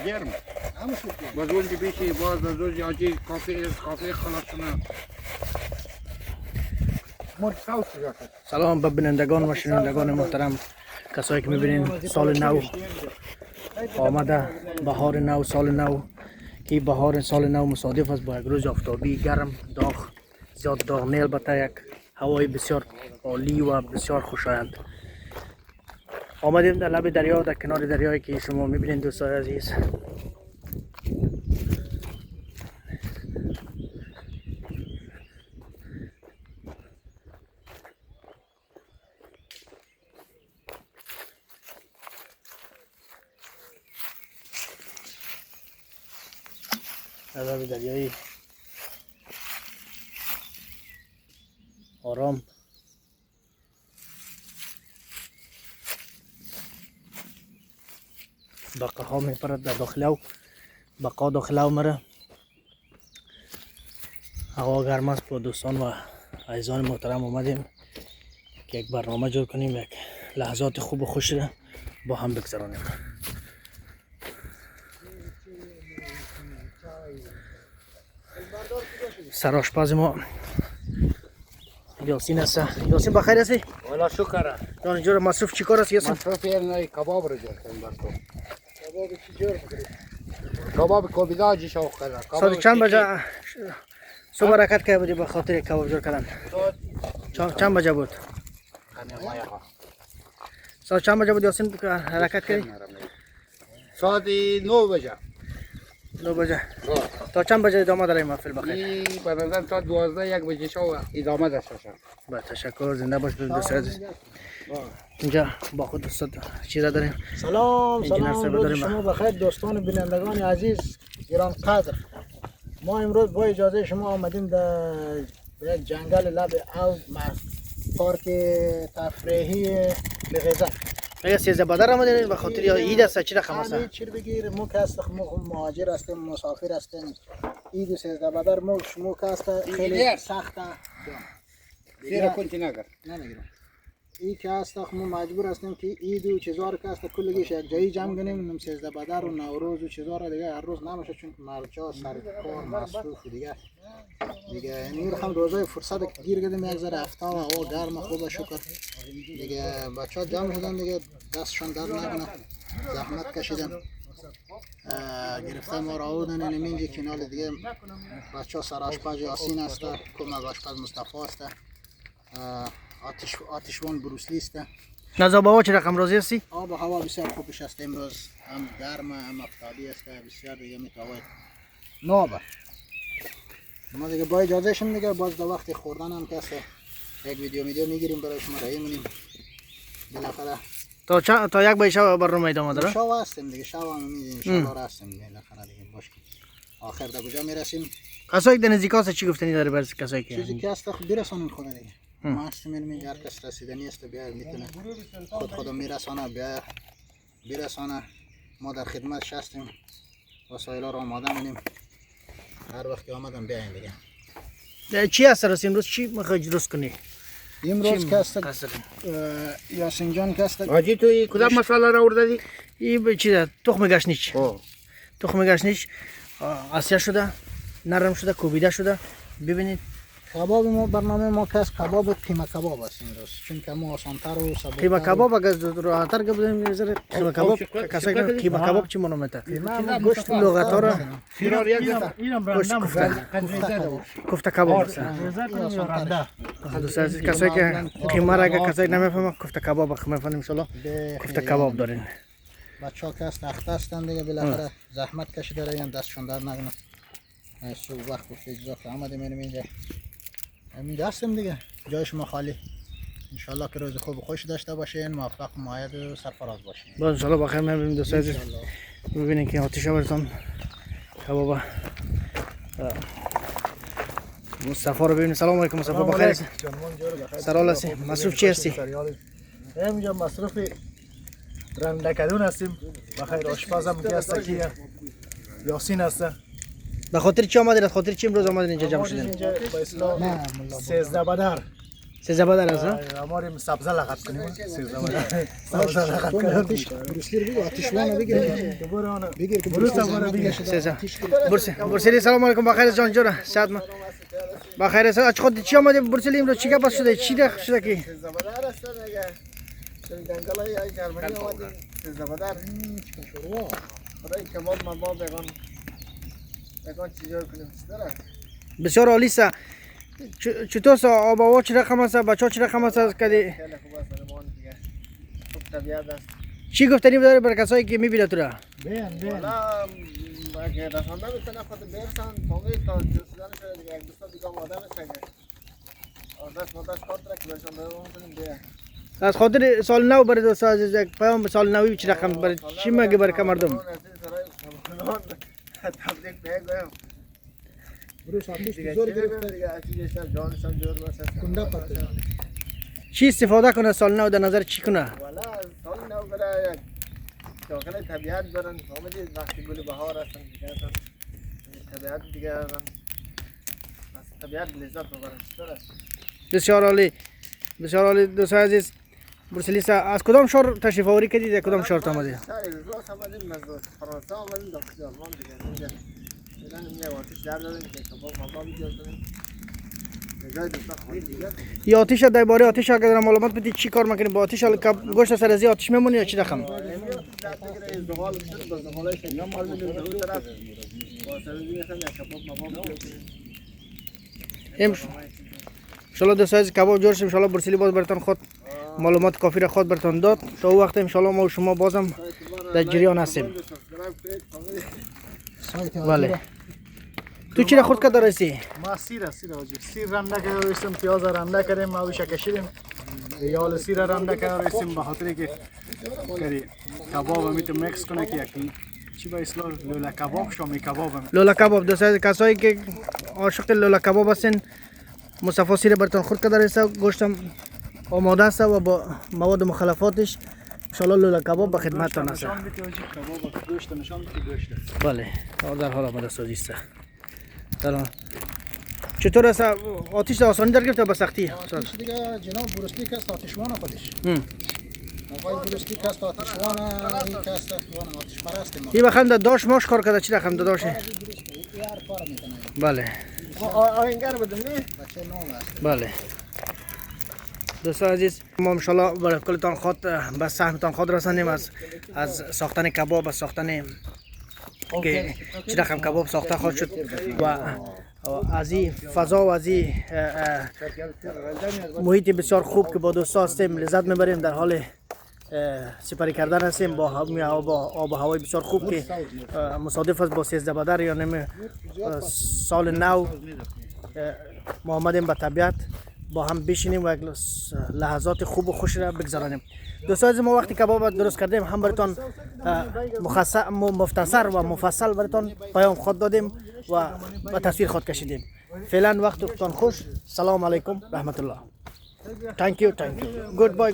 گرم باز اون که بیشی باز از اون جاجی کافی خلاص کنه. سلام به بینندگان و شنوندگان محترم، کسایی که میبینین سال نو آمده، بهار نو، سال نو. که بهار سال نو مصادف است با یک روز آفتابی گرم، داغ، زیاد داغ نه، البته یک هوای بسیار عالی و بسیار خوشایند. آمدیم در لب دریا، در کنار دریایی که شما میبینید دوستان عزیز. در لب دریایی آرام. بقا ها میپرد در داخل بقا داخل مره. هوا گرم است. با دوستان و عزیزان محترم آمدیم که یک برنامه جور کنیم، یک لحظات خوب و خوش را با هم بگذرانیم. سرآشپز ما یاسین است. یاسین بخیر هستی؟ والا شکر. جان اینجا مصروف چی کار است یاسین؟ مصروف نه کباب رو جور کنیم بس تو. کباب چی جور می‌کنی؟ کباب کوبیداجی شوق کرده. ساعت چند بجه صبح حرکت کرده بودی به خاطر کباب جور کردن؟ چند بجه بود؟ ساعت چند بجه بود یاسین حرکت کردی؟ ساعت 9 بجه. 9 بجه. تا چند بجه ادامه داره محفل بخیر؟ این به نظر تا 12 1 بجه شو ادامه داشته باشه. با تشکر، زنده باش دوست عزیز. اینجا با خود دوست چیزا داریم. سلام روز شما بخیر دوستان بینندگان عزیز گران قدر. ما امروز با اجازه شما آمدیم در یک جنگل لب او پارک تفریحی بغزه. مگه 13 بدر آمدین به خاطر یا عید است چی رقم است؟ چی بگیر مو که است مهاجر هستیم مسافر هستیم. عید 13 بدر مو شما که است خیلی سخته. زیرا کنتی نگر. نمیگیرم. ای که است ما مجبور هستیم که عید و چیزا رو که است کلگیش یک جایی جمع کنیم. نم 13 بدر و نوروز و چیزا رو دیگه هر روز نمیشه چون مرجا سر کار مصروف دیگه یعنی رقم روزای فرصت گیر کردیم یک ذره هفته و هوا گرم خوبه شکر دیگه. بچه‌ها جمع شدن دیگه دستشان درد نکنه، زحمت کشیدن گرفته ما را آوردن اینجا کنار دیگه. بچه‌ها سرآشپز یاسین است، کمک آشپز مصطفی است، آتشوان بروسلی است. نزا بابا چه رقم روزی هستی؟ آب و هوا بسیار خوبش است امروز، هم گرم هم افتادی است بسیار دیگه میتواید نابه. ما دیگه با اجازه شم دیگه باز در وقت خوردن هم که یک ویدیو میگیریم برای شما رایی مونیم بالاخره. تا یک بای شب برنامه ادامه داره؟ شب هستیم دیگه، شب هم میدیم شب را هستیم بالاخره دیگه. باش آخر در کجا میرسیم؟ کسایی که نزدیکاست چی گفتنی داره برای کسایی که چیزی که هست برسانیم خود دیگه. ما هستیم اینجا هر کس رسیدنی است بیا میتونه خود میرسانه بیا برسانه. ما در خدمتش هستیم، وسایل رو آماده کنیم هر وقت که آمدن بیاین دیگه. چی هست راست امروز چی میخوای درست کنی؟ امروز که است یاسین جان که است حاجی توی کدام مساله را آوردی؟ این چیزه تخم گشنیج. تخم گشنیج آسیا شده، نرم شده، کوبیده شده. ببینید کباب ما برنامه ما که است کباب قیمه کباب است امروز، چون که ما آسان‌تر و سبک‌تر. قیمه کباب اگر راحت‌تر بودیم نظر قیمه کباب کسایی که قیمه کباب چی منومته؟ گوشت لغت‌ها را فیرار یک دست. کوفته کباب است. دوست عزیز کسایی که قیمه را اگر کسایی نمیفهمه کوفته کباب میفهمیم ان شاء الله. کوفته کباب دارین. بچه‌ها که است اخته هستند دیگه بالاخره زحمت کشیده رایان دستشون در نکنه. صبح وقت گفت اجازه که آمدیم اینجا همین هستیم دیگه، جای شما خالی. انشالله که روز خوب و خوش داشته باشین، موفق و مایل و سرفراز باشین. باز انشالله بخیر میبینیم دوست عزیز. ببینید که آتش براتون کباب مصطفی رو ببینید. سلام علیکم مصطفی، بخیر هستی؟ سرال هستی؟ مصروف چی هستی؟ اینجا مصروف رندکدون هستیم. بخیر آشپزم که هست که یاسین هست. به خاطر چی آمدید؟ به خاطر چی امروز آمدید اینجا جمع شدین؟ اینجا با اصلاح 13 بدر سیزده بدر است ها؟ اماریم سبزه لغت کنیم سیزده بدر سبزه لغت کنیم بروسلی بگو آتشوانه بگیر بگیر که بروسلی بگیر سیزده برسلی سلام علیکم بخیر جان جورا سعد ما بخیر است اچ خود چی آمده برسلی امروز چی گپ شده چی ده شده کی سیزده بدر است دیگه جنگل های جرمنی آمدیم سیزده بدر شروع خدای کباب مباب بگان چیزا کنیم بسیار عالی است چطور است آب و هوا چه رقم است بچه‌ها چه رقم است کدی خیلی خوب است سلمان دیگه خوب طبیعت است چی گفتنی داره برای کسایی که میبینه تو را والا اگه رسانده میتونه خود برسن فهمید تا رسیدن شده دیگه یک دوستا دیگه آماده میشه که آدرس مدرس کار داره که برشان برون کنیم بیه از خاطر سال نو برای دوست عزیز یک پیام سال نوی چه رقم برای چی میگه برای مردم تبریک بگویم بروس آتیش بزرگ گرفته دیگه آتیش جانشان جور باشه کنده پته چی استفاده کنه سال نو در نظر چی کنه والا سال نو برای یک شاکل طبیعت برن فهمیدید وقتی گل بهار هستن دیگه هستن طبیعت دیگه هستن طبیعت لذت ببرن بسیار عالی دوستان عزیز برسلیسا از کدام شهر تشریف آوری کردید کدام شهر آمدید روز آمدیم از فرانسه آمدیم داخل آلمان دیگه فعلا میگه آتش در دادیم که کباب مباب کنیم جای دوستا خواهید دیگه یا آتش درباره آتش اگر در معلومات بدید چی کار میکنید با آتش گوشت سر از آتش میمونه یا چی رقم انشالله دوستان عزیز کباب جور شد انشالله برسلی باز براتون خود معلومات کافی را خود براتون داد تا او وقت انشالله ما و شما بازم در جریان هستیم بله تو چی را خود کرده رسی؟ ما سیر آجی سیر رنده کرده رسیم پیاز رنده کردیم ما بیشه کشیدیم یا سیر رنده کرده رسیم به خاطری که کباب همیتو مکس کنه که یکی چی با اصلاح لولا کباب شامی کباب هم لولا کباب دوستان کسایی که عاشق لولا کباب هستین مصطفی سیر براتون خود کرده رسه گوشتم آماده است و با مواد مخلفاتش انشالله لولا کباب به خدمتتان است بله در حال آماده سازی است سلام چطور است آتش آسانی در گرفت یا به سختی آتش دیگه جناب بروسلی کست آتشوانه خودش آقای بروسلی کست آتشوانه این کست آتش پرسته ما این بخند داشت ماش کار کرده چی رقم داشته بله آینگر بدم نه بچه نام است بله دوستان عزیز ما انشالله برای کلتان خود به سهمتان خود رسانیم از ساختن کباب از ساختن که چی رقم کباب ساخته خواهد شد و از این فضا و از این محیط بسیار خوب که با دوستا هستیم لذت میبریم در حال سپری کردن هستیم با آب و هوای بسیار خوب که مصادف است با 13 بدر یا نمی سال نو ما آمدیم به طبیعت با هم بشینیم و لحظات خوب و خوش را بگذرانیم دوستان ما وقتی کباب درست کردیم هم براتون مختصر و مفصل براتون پیام خود دادیم و تصویر خود کشیدیم فعلا وقتتون خوش سلام علیکم رحمت الله thank you goodbye